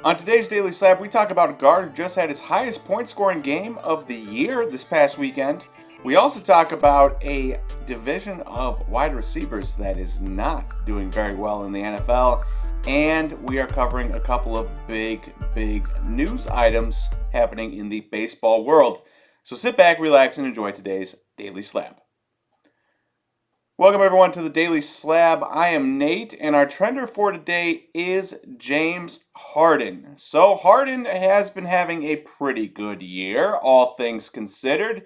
On today's Daily Slab, we talk about a guard who just had his highest point scoring game of the year this past weekend. We also talk about a division of wide receivers that is not doing very well in the NFL. And we are covering a couple of big news items happening in the baseball world. So sit back, relax, and enjoy today's Daily Slab. Welcome everyone to the Daily Slab. I am Nate, and our trender for today is James Harden. So Harden has been having a pretty good year, all things considered.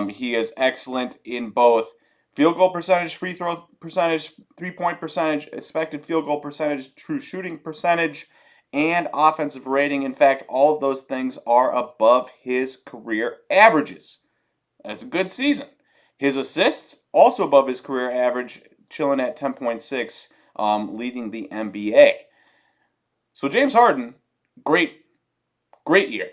He is excellent in both field goal percentage, free throw percentage, three-point percentage, expected field goal percentage, true shooting percentage, and offensive rating. In fact, all of those things are above his career averages. That's a good season. His assists, also above his career average, chilling at 10.6, leading the NBA. So James Harden, great year.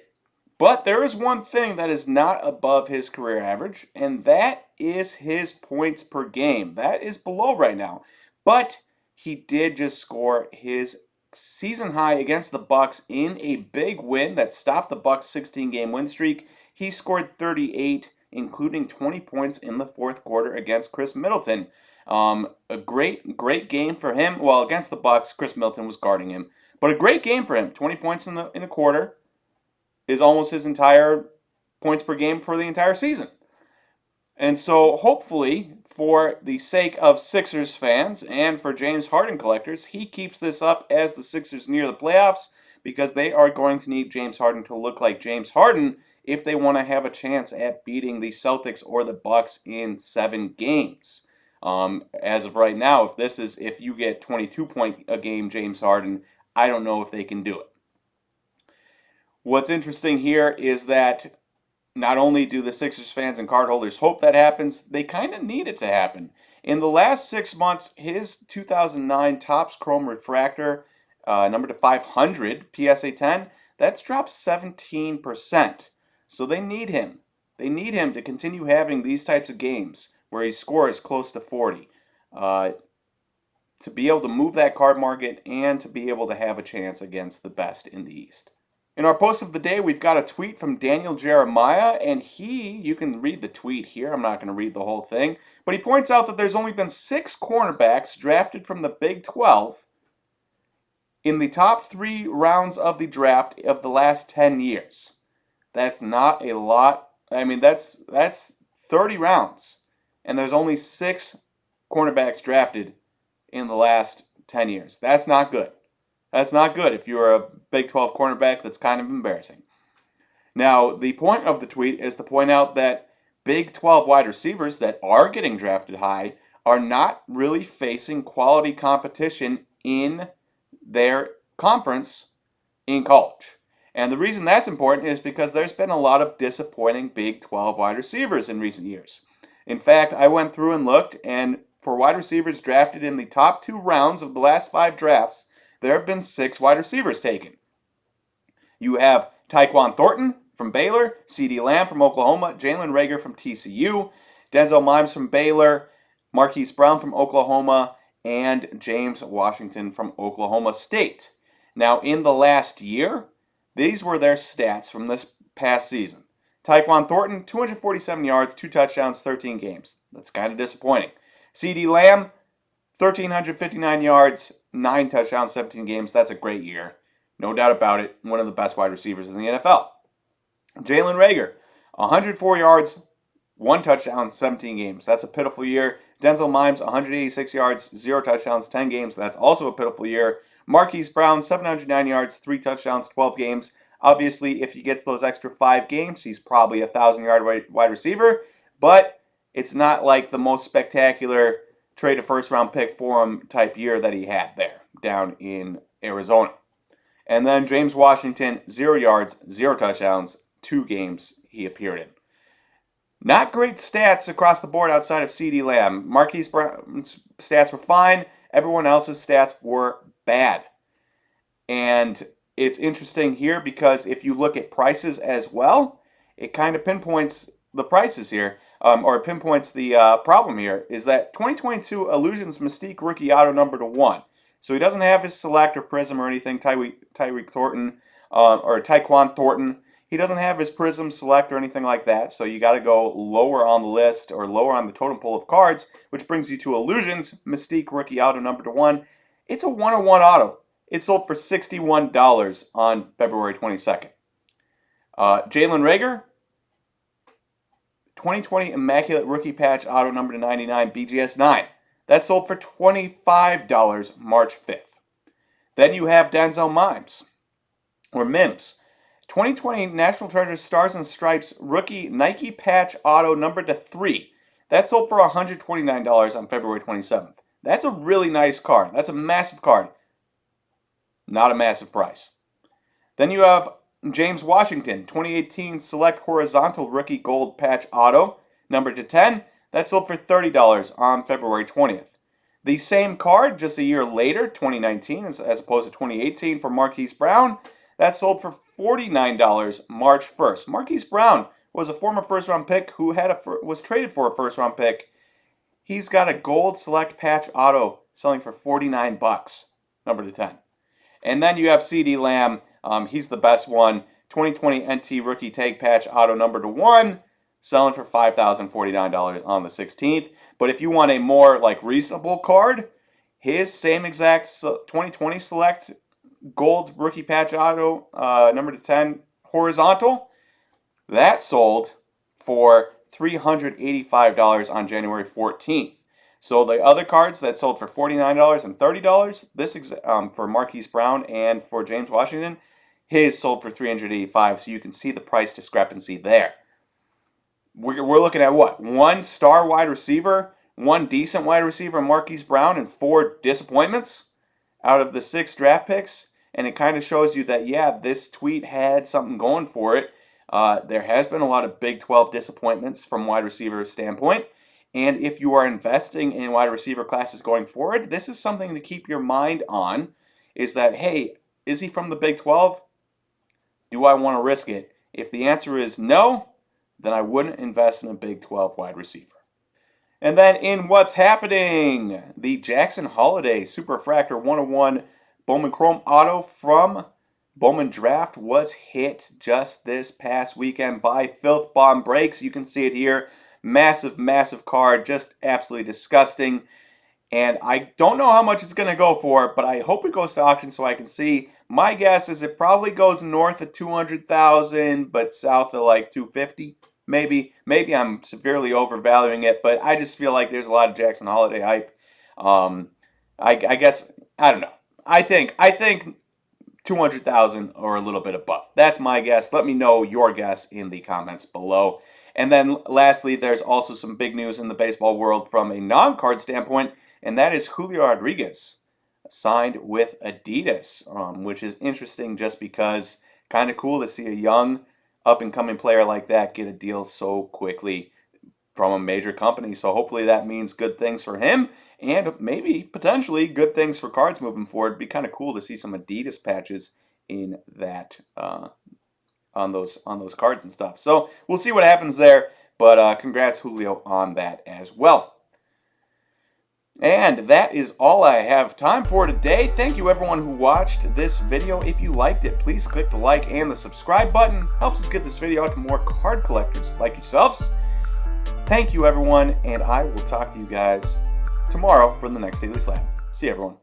But there is one thing that is not above his career average, and that is his points per game. That is below right now. But he did just score his season high against the Bucks in a big win that stopped the Bucks' 16-game win streak. He scored 38, including 20 points in the fourth quarter against Chris Middleton. A great game for him. Well, against the Bucks, Chris Middleton was guarding him, but a great game for him. 20 points in a quarter is almost his entire points per game for the entire season. And so hopefully, for the sake of Sixers fans and for James Harden collectors, he keeps this up as the Sixers near the playoffs, because they are going to need James Harden to look like James Harden if they want to have a chance at beating the Celtics or the Bucks in 7 games. As of right now, if you get 22-point a game James Harden, I don't know if they can do it. What's interesting here is that not only do the Sixers fans and cardholders hope that happens, they kind of need it to happen. In the last 6 months, his 2009 Topps Chrome Refractor, number to 500, PSA 10, that's dropped 17%. So they need him. They need him to continue having these types of games where he scores close to 40. To be able to move that card market and to be able to have a chance against the best in the East. In our post of the day, we've got a tweet from Daniel Jeremiah, and you can read the tweet here. I'm not going to read the whole thing. But he points out that there's only been 6 cornerbacks drafted from the Big 12 in the top 3 rounds of the draft of the last 10 years. That's not a lot. I mean, that's 30 rounds, and there's only 6 cornerbacks drafted in the last 10 years. That's not good. That's not good. If you're a Big 12 cornerback, that's kind of embarrassing. Now, the point of the tweet is to point out that Big 12 wide receivers that are getting drafted high are not really facing quality competition in their conference in college. And the reason that's important is because there's been a lot of disappointing Big 12 wide receivers in recent years. In fact, I went through and looked, and for wide receivers drafted in the top 2 rounds of the last 5 drafts, there have been 6 wide receivers taken. You have Tyquan Thornton from Baylor, CeeDee Lamb from Oklahoma, Jalen Reagor from TCU, Denzel Mims from Baylor, Marquise Brown from Oklahoma, and James Washington from Oklahoma State. Now, in the last year, these were their stats from this past season. Tyquan Thornton, 247 yards, 2 touchdowns, 13 games. That's kind of disappointing. CeeDee Lamb, 1,359 yards, 9 touchdowns, 17 games. That's a great year. No doubt about it. One of the best wide receivers in the NFL. Jalen Reagor, 104 yards, 1 touchdown, 17 games. That's a pitiful year. Denzel Mims, 186 yards, 0 touchdowns, 10 games. That's also a pitiful year. Marquise Brown, 709 yards, 3 touchdowns, 12 games. Obviously, if he gets those extra 5 games, he's probably a 1,000-yard wide receiver. But it's not like the most spectacular trade a first-round pick for him type year that he had there down in Arizona. And then James Washington, 0 yards, 0 touchdowns, 2 games he appeared in. Not great stats across the board outside of CeeDee Lamb. Marquise Brown's stats were fine. Everyone else's stats were bad. And it's interesting here because if you look at prices as well, it kind of pinpoints the prices here. Or pinpoints the problem here, is that 2022 Illusions Mystique Rookie Auto number to 1. So he doesn't have his Select or Prism or anything, Tyreek Thornton, or Tyquan Thornton. He doesn't have his Prism, Select, or anything like that. So you got to go lower on the list or lower on the totem pole of cards, which brings you to Illusions Mystique Rookie Auto number 1. It's a 101 auto. It sold for $61 on February 22nd. Jalen Reagor, 2020 Immaculate Rookie Patch Auto number 99 BGS 9. That sold for $25 March 5th. Then you have Denzel Mims, 2020 National Treasure Stars and Stripes Rookie Nike Patch Auto number 3. That sold for $129 on February 27th. That's a really nice card. That's a massive card. Not a massive price. Then you have James Washington, 2018 Select Horizontal Rookie Gold Patch Auto, number 10. That sold for $30 on February 20th. The same card, just a year later, 2019, as opposed to 2018, for Marquise Brown, that sold for $49 March 1st. Marquise Brown was a former first-round pick who was traded for a first-round pick. He's got a gold Select Patch Auto selling for $49, number 10. And then you have CD Lamb. He's the best one. 2020 NT Rookie Tag Patch Auto number 1, selling for $5,049 on the 16th. But if you want a more reasonable card, his same exact 2020 Select Gold Rookie Patch Auto number 10 horizontal, that sold for $385 on January 14th. So the other cards that sold for $49 and $30, this for Marquise Brown and for James Washington, his sold for $385. So you can see the price discrepancy there. We're looking at what? 1 star wide receiver, 1 decent wide receiver, Marquise Brown, and 4 disappointments out of the 6 draft picks. And it kind of shows you that, yeah, this tweet had something going for it. There has been a lot of Big 12 disappointments from wide receiver standpoint. And if you are investing in wide receiver classes going forward, this is something to keep your mind on, is that, hey, is he from the Big 12? Do I want to risk it? If the answer is no, then I wouldn't invest in a Big 12 wide receiver. And then in what's happening, the Jackson Holiday Superfractor 101 Bowman Chrome Auto from Bowman Draft was hit just this past weekend by Filth Bomb Breaks. You can see it here. Massive, massive card. Just absolutely disgusting. And I don't know how much it's going to go for, but I hope it goes to auction so I can see. My guess is it probably goes north of $200,000, but south of $250,000. Maybe I'm severely overvaluing it, but I just feel like there's a lot of Jackson Holiday hype. I guess, I don't know. I think $200,000 or a little bit above. That's my guess. Let me know your guess in the comments below. And then lastly, there's also some big news in the baseball world from a non-card standpoint, and that is Julio Rodriguez signed with Adidas, which is interesting just because kind of cool to see a young up-and-coming player like that get a deal so quickly from a major company. So hopefully that means good things for him and maybe potentially good things for cards moving forward. It'd be kind of cool to see some Adidas patches in that on those cards and stuff. So we'll see what happens there, but congrats Julio on that as well. And that is all I have time for today. Thank you everyone who watched this video. If you liked it, please click the like and the subscribe button. Helps us get this video out to more card collectors like yourselves. Thank you everyone, and I will talk to you guys tomorrow for the next Daily Slab. See you everyone.